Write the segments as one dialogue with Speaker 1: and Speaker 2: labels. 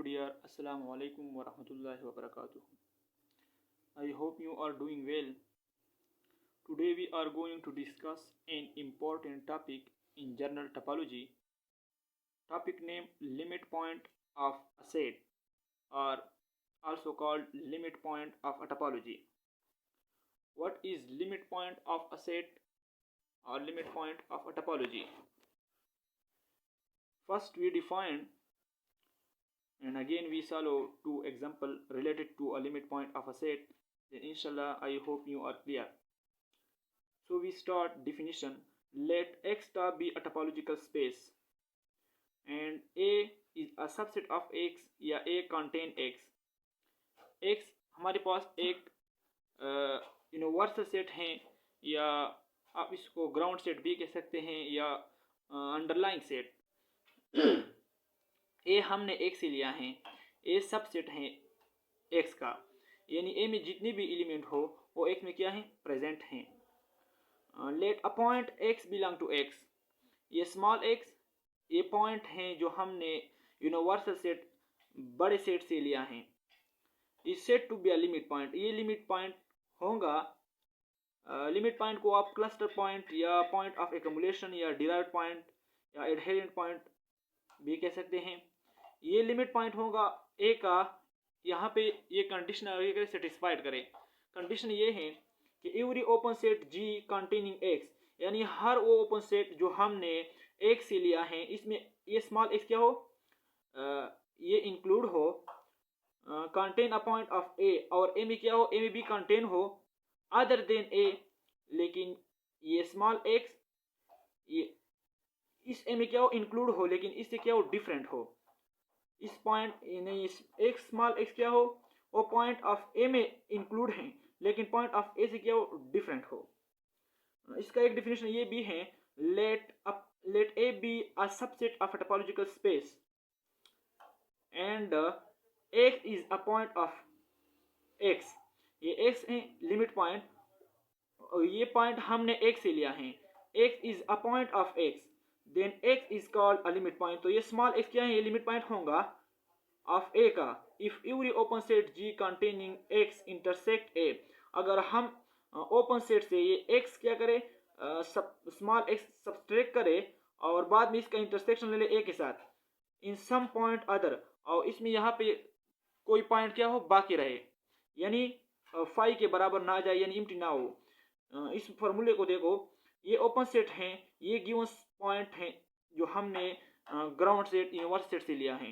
Speaker 1: dear, Assalamu alaikum wa rahmatullahi wa barakatuh. I hope you are doing well. Today we are going to discuss an important topic in general topology. Topic name limit point of a set, or also called limit point of a topology. What is limit point of a set or limit point of a topology? First we define, and again we follow two examples related to a limit point of a set. Then inshallah I hope you are clear. So we start definition. Let X star be a topological space and A is a subset of X या A contain X. X हमारे पास एक universal set है, या आप इसको ground set भी कह सकते हैं, या अंडरलाइंग सेट। ए हमने X से लिया है, ए सबसेट है X का, यानी ए में जितने भी एलिमेंट हो वो X में क्या है, प्रेजेंट हैं। Let a point X belong to X, ये स्मॉल x ये पॉइंट हैं जो हमने यूनिवर्सल सेट बड़े सेट से लिया है। इस set to be a limit point, ये लिमिट पॉइंट होगा। लिमिट पॉइंट को आप क्लस्टर पॉइंट या पॉइंट ऑफ एक्युमुलेशन या डिराइव्ड पॉइंट या एडहेरेंट पॉइंट भी कह सकते हैं। ये लिमिट पॉइंट होगा ए का। यहाँ पे ये कंडीशन सेटिस्फाइड करे। कंडीशन ये है कि every open set G containing X, यानी हर वो ओपन सेट जो हमने X से लिया है, इसमें ये स्मॉल x क्या हो, ये इंक्लूड हो, contain a point of A, और A में क्या हो, A में भी कंटेन हो अदर देन A, लेकिन ये स्मॉल x ये इस A में क्या हो, इंक्लूड हो, लेकिन इससे क्या हो, डिफरेंट हो। इस पॉइंट नहीं, एक स्मॉल x क्या हो, वो पॉइंट ऑफ A में इंक्लूड है, लेकिन पॉइंट ऑफ A से क्या हो, डिफरेंट हो। इसका एक डेफिनेशन ये भी है, let A be a subset of a topological space and X is a point of X, ये X है लिमिट पॉइंट, और ये पॉइंट हमने X से लिया है। X is a point of X, then X is called a limit point, तो ये स्मॉल x क्या है, ये लिमिट पॉइंट होगा ऑफ A का। if every open set G containing X intersect A, अगर हम ओपन सेट से ये X क्या करे, स्मॉल x सब्सट्रैक्ट करे और बाद में इसका इंटरसेक्शन ले ले A के साथ इन सम पॉइंट अदर, और इसमें यहाँ पे कोई पॉइंट क्या हो, बाकी रहे, यानी फाई के बराबर ना जाए, यानी इम्प्टी ना हो। इस फॉर्मूले को देखो, ये ओपन सेट हैं, ये गिवन पॉइंट हैं जो हमने ग्राउंड सेट यूनिवर्सल सेट से लिया है।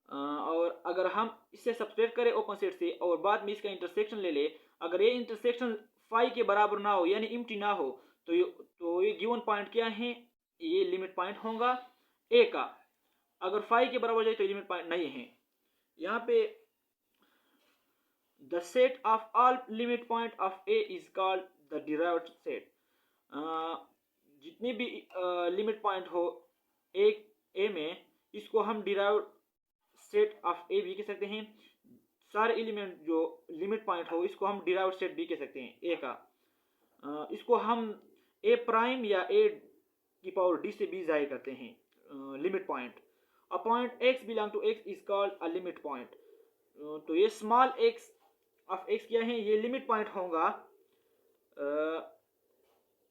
Speaker 1: और अगर हम इससे सब्सट्रैक्ट करें ओपन सेट से और बाद में इसका इंटरसेक्शन ले ले, अगर ये इंटरसेक्शन फाई के बराबर ना हो, यानी इम्प्टी ना हो, तो ये गिवन पॉइंट क्या है, ये लिमिट पॉइंट होगा ए का। अगर फाई के बराबर जाए तो लिमिट पॉइंट नहीं है। यहाँ पे the set of all limit point of A is called the derived set. जितने भी लिमिट पॉइंट हो ए में, इसको हम डिराइव्ड सेट ऑफ ए भी कह सकते हैं। सारे एलिमेंट जो लिमिट पॉइंट हो, इसको हम डिराइव्ड सेट भी कह सकते हैं ए का। इसको हम ए प्राइम या ए की पावर डी से भी जाहिर करते हैं limit point. A point x belong to x is called a limit point. तो ये स्मॉल x ऑफ x क्या है, ये लिमिट पॉइंट होगा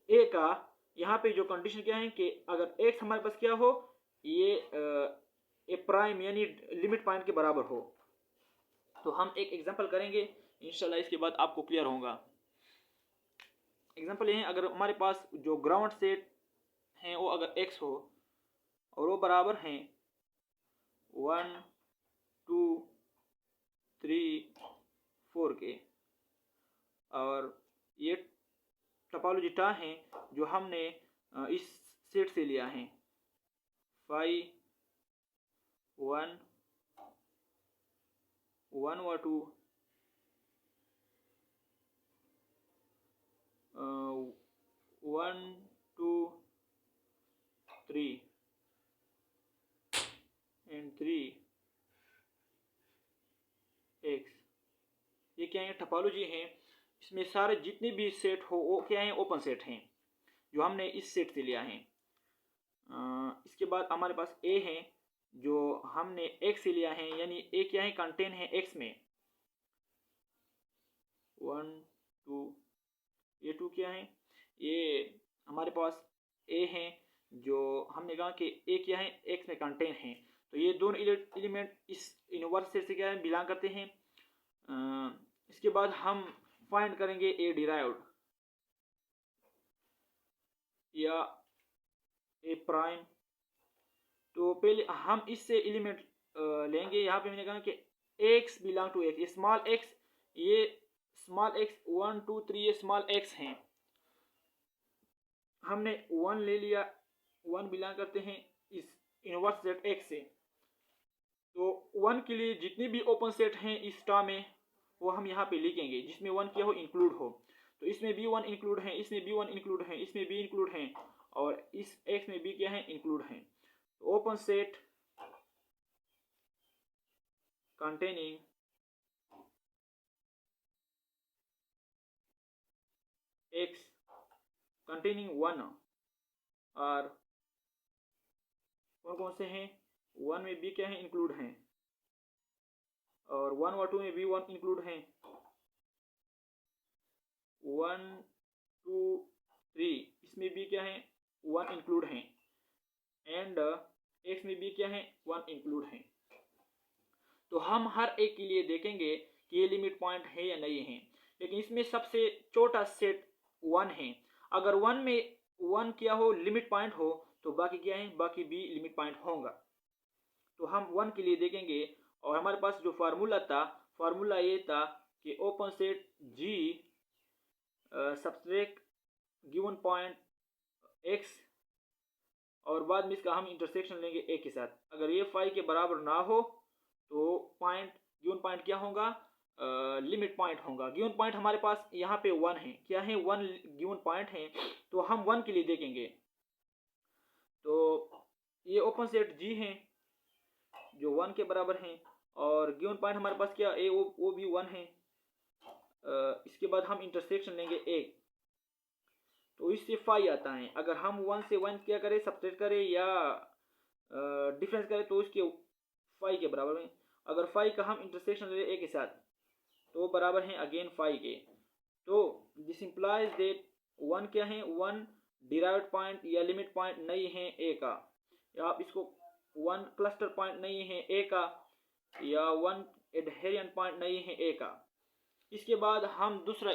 Speaker 1: ए का। यहाँ पे जो कंडीशन क्या है कि अगर x हमारे पास क्या हो, ये ए प्राइम यानी लिमिट पॉइंट के बराबर हो। तो हम एक एग्जांपल करेंगे इंशाल्लाह, इसके बाद आपको क्लियर होगा। एग्जांपल ये है, अगर हमारे पास जो ग्राउंड सेट हैं वो अगर x हो और वो बराबर हैं 1 2 3 4 के, और ये टोपोलॉजी टा है जो हमने इस सेट से लिया है 5 1 1 or 2 1 2 3 and 3 x, ये क्या है, टोपोलॉजी है। इसमें सारे जितने भी सेट हो वो क्या है, ओपन सेट हैं जो हमने इस सेट से लिया है। इसके बाद हमारे पास ए है जो हमने एक्स से लिया है, यानी ए क्या है, कंटेन है एक्स में। 1 2, ये 2 क्या है, ये हमारे पास ए है, जो हमने कहा कि ए क्या है, एक्स में कंटेन है। तो ये दोनों एलिमेंट इस इनवर्स सेट से क्या है, बिलोंग करते हैं। इसके बाद हम फाइंड करेंगे ए डिराइव्ड या ए प्राइम। तो पहले हम इससे एलिमेंट लेंगे। यहाँ पे मैंने कहा कि एक्स बिलोंग टू एक्स, ये स्मॉल एक्स, ये स्मॉल एक्स 1 2 3 ये स्मॉल एक्स हैं। हमने 1 ले लिया, 1 बिलोंग करते हैं इस इनवर्स सेट एक्स से। तो 1 के लिए जितने भी ओपन सेट हैं इस टर्म में वो हम यहाँ पे लिखेंगे, जिसमें 1 क्या हो, इंक्लूड हो। तो इसमें भी 1 इंक्लूड है, इसमें भी 1 इंक्लूड है, इसमें भी इंक्लूड है, और इस एक्स में भी क्या है, इंक्लूड है। तो open set containing x containing 1 और कौन कौन से हैं, 1 में भी क्या है, इंक्लूड हैं, और 1 और 2 में भी 1 इंक्लूड हैं। 1 2 3 इसमें भी क्या है, 1 इंक्लूड हैं, एंड x में भी क्या है, 1 इंक्लूड हैं। तो हम हर एक के लिए देखेंगे कि ये लिमिट पॉइंट है या नहीं है। लेकिन इसमें सबसे छोटा सेट 1 है। अगर 1 में 1 क्या हो, लिमिट पॉइंट हो, तो बाकी क्या है, बाकी भी लिमिट पॉइंट होगा। तो हम 1 के लिए देखेंगे, और हमारे पास जो फार्मूला था, फार्मूला ये था कि ओपन सेट जी सबट्रैक्ट गिवन पॉइंट एक्स, और बाद में इसका हम इंटरसेक्शन लेंगे ए के साथ। अगर ये फाई के बराबर ना हो तो पॉइंट, गिवन पॉइंट क्या होगा, लिमिट पॉइंट होगा। गिवन पॉइंट हमारे पास यहाँ पे 1 है, क्या है, 1 गिवन पॉइंट है। तो हम 1 के लिए देखेंगे। तो ये ओपन सेट जी है जो 1 के बराबर है, और गिवन पॉइंट हमारे पास क्या ए, वो भी 1 है। इसके बाद हम इंटरसेक्शन लेंगे ए, तो इससे फाई आता है। अगर हम 1 से 1 क्या करें, सब्ट्रैक्ट करें या डिफरेंस करें, तो उसके फाई के बराबर में। अगर फाई का हम इंटरसेक्शन ले ए के साथ, तो बराबर है अगेन फाई के। तो दिस इंप्लाइज दैट 1 क्या है, 1 डिराइव्ड पॉइंट या लिमिट पॉइंट नहीं है ए का, या आप इसको 1 क्लस्टर पॉइंट नहीं है ए का, या 1 एडहेरियन पॉइंट नहीं है ए का। इसके बाद हम दूसरा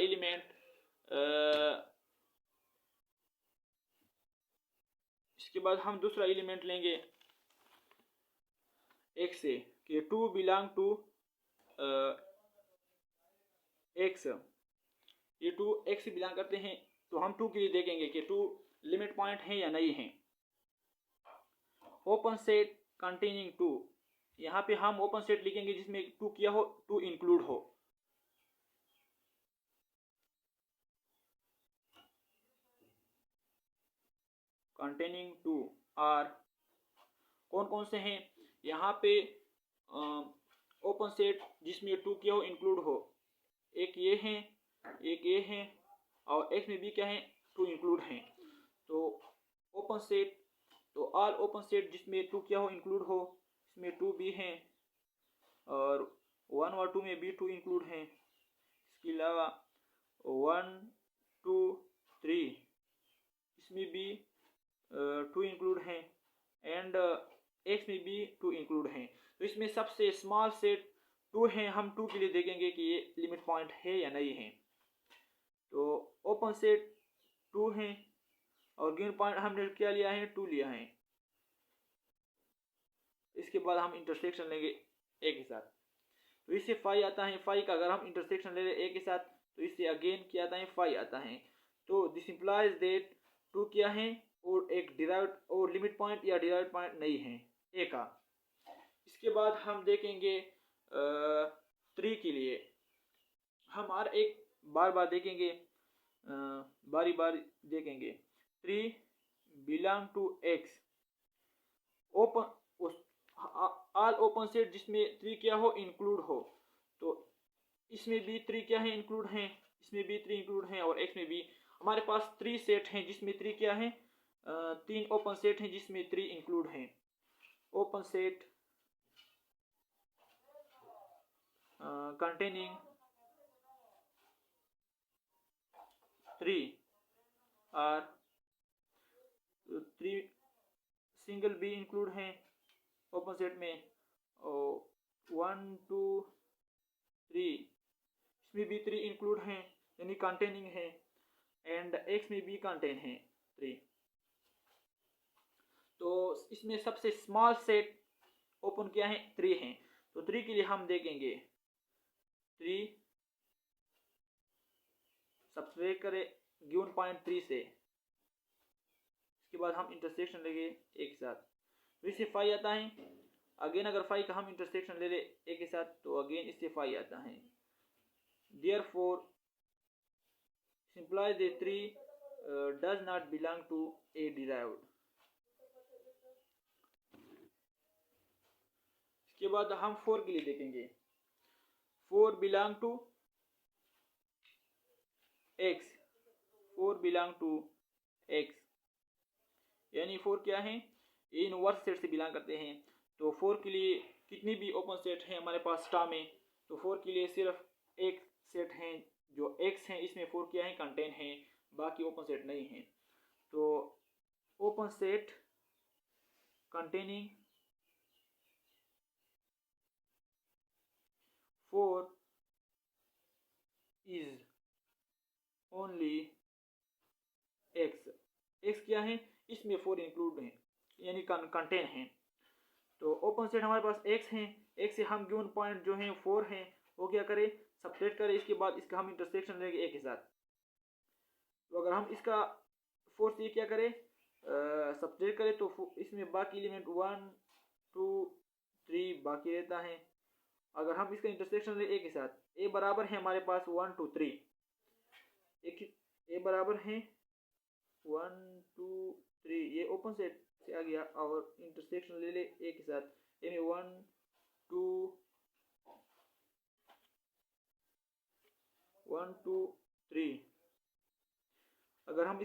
Speaker 1: एलिमेंट लेंगे x से, कि 2 बिलोंग टू x, ये 2 x से बिलोंग करते हैं। तो हम 2 के लिए देखेंगे कि 2 लिमिट पॉइंट है या नहीं है। ओपन सेट कंटेनिंग 2, यहाँ पे हम ओपन सेट लिखेंगे जिसमें 2 किया हो, 2 इंक्लूड हो। कंटेनिंग 2 और कौन कौन से हैं, यहाँ पे ओपन सेट जिसमें 2 किया हो, इंक्लूड हो, एक ये है, एक ये है, और x में भी क्या है, 2 इंक्लूड हैं। तो ओपन सेट, तो ऑल ओपन सेट जिसमें 2 किया हो, इंक्लूड हो, इसमें 2 भी हैं, और 1 और 2 में भी 2 इंक्लूड हैं। इसके अलावा 1 2 3 इसमें भी 2 इंक्लूड हैं, एंड x में भी 2 इंक्लूड हैं। तो इसमें सबसे स्मॉल सेट 2 हैं। हम 2 के लिए देखेंगे कि ये लिमिट पॉइंट है या नहीं है। तो ओपन सेट 2 हैं, और गिवन पॉइंट हमने क्या लिया है, 2 लिया है। इसके बाद हम इंटरसेक्शन लेंगे ए के साथ, तो इससे फाई आता है। फाई का अगर हम इंटरसेक्शन ले लें ए के साथ, तो इससे अगेन क्या आता है, फाई आता है। तो दिस इंप्लाइज दैट 2 क्या है, और एक डिराइव्ड और लिमिट पॉइंट या डिराइव्ड पॉइंट नहीं है ए का। इसके बाद हम देखेंगे 3 के लिए। हम हर एक बार बार देखेंगे, बारी बारी देखेंगे। 3 belong to x, open all open set जिसमें 3 क्या हो, इंक्लूड हो। तो इसमें भी 3 क्या है, इंक्लूड हैं, इसमें भी 3 इंक्लूड हैं, और x में भी। हमारे पास 3 सेट हैं जिसमें 3 क्या है, 3 ओपन सेट हैं जिसमें 3 इंक्लूड हैं। open set containing 3 और 3 सिंगल भी इंक्लूड हैं ओपन सेट में, और 1 2 3 इसमें भी 3 इंक्लूड हैं यानी कंटेनिंग है, एंड x में भी कंटेन है 3। तो इसमें सबसे स्मॉल सेट ओपन किया है 3 हैं, तो 3 के लिए हम देखेंगे 3 सब्सट्रैक्ट करें गिवन पॉइंट 3 से, इसके बाद हम इंटरसेक्शन लेंगे एक साथ, तो इससे 5 आता है। अगेन अगर 5 का हम इंटरसेक्शन ले ले एक के साथ तो अगेन इससे 5 आता है। Therefore simply the 3 does not belong to a derived. इसके बाद हम 4 के लिए देखेंगे 4 belong to x, 4 belong to x यानी 4 क्या है, इनवर्स सेट से बिलोंग करते हैं। तो 4 के लिए कितनी भी ओपन सेट है हमारे पास स्टार में, तो 4 के लिए सिर्फ एक सेट है जो x है, इसमें 4 क्या है कंटेन है, बाकी ओपन सेट नहीं है। तो open set containing 4 is only x, x क्या है इसमें 4 इंक्लूड है यानी कंटेन है। तो ओपन सेट हमारे पास x है, x से हम गिवन पॉइंट जो है 4 है वो क्या करें सब्ट्रैक्ट करें, इसके बाद इसका हम इंटरसेक्शन लेंगे एक के साथ। तो अगर हम इसका 4 से क्या करें सब्ट्रैक्ट करें तो इसमें बाकी एलिमेंट 1 2 3 बाकी रहता है। अगर हम इसका इंटरसेक्शन ले एक के साथ, a बराबर है हमारे पास 1 2 3, एक a बराबर है 1 2 3, ये ओपन सेट से आ गया, और इंटरसेक्शन ले ले एक के साथ, ए में 1 2 1 2 3। अगर हम